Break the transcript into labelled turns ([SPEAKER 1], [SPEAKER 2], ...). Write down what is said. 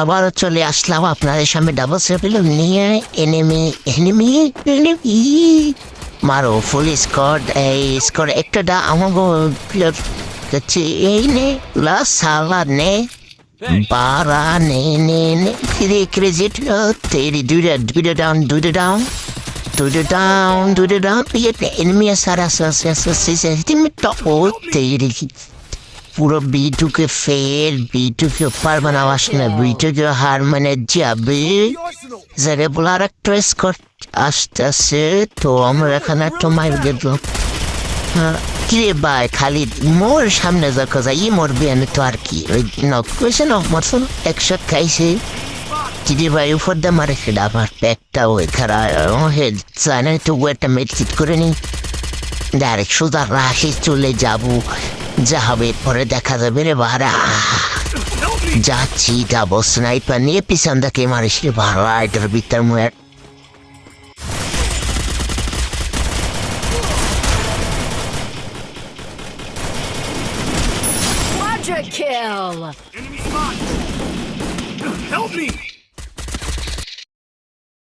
[SPEAKER 1] আবারও চলে আসলাম আপনাদের সামনে ডাবল সেফেল নিয়ে। এনিমি এনিমি এনিমি মারো ফুল স্কোয়াড। এই স্কোয়াড একটা আমাকে যাচ্ছে এই নে লাস সালা নে বারা নে নে নে কিরে কিরে যেটা তেরি দুইটা ডাউন এনিমি সারা তুমি তো তেরি পুরো বিটুকে ফেল বিটুকে পারবে না আসলে বিটুকে হার মানে যাবে যারে বলে আর একটা স্কোর আসতেছে। তো আমরা এখানে একটা মাইর গেলাম। কিরে ভাই খালি মোর সামনে যাক যাই মরবি আমি তো আর কি ওই নক কইছে নক মারছুন একশো খাইছে। কিরে ভাই উপর দিয়ে মারে সেটা আমার প্যাকটা ওই খারাপ হে জানে তো একটা মেডফিট করে নি ডাইরেক্ট সোজা রাশি চলে যাবো। যা হবে পরে দেখা যাবে রে বারা। যাচ্ছি ডাবল স্নাইপার নিয়ে পিছন থেকে মারিস রে ভাড়া এটার ভিতর মুয়ের
[SPEAKER 2] Quadra kill!
[SPEAKER 3] Enemy spot! Help me!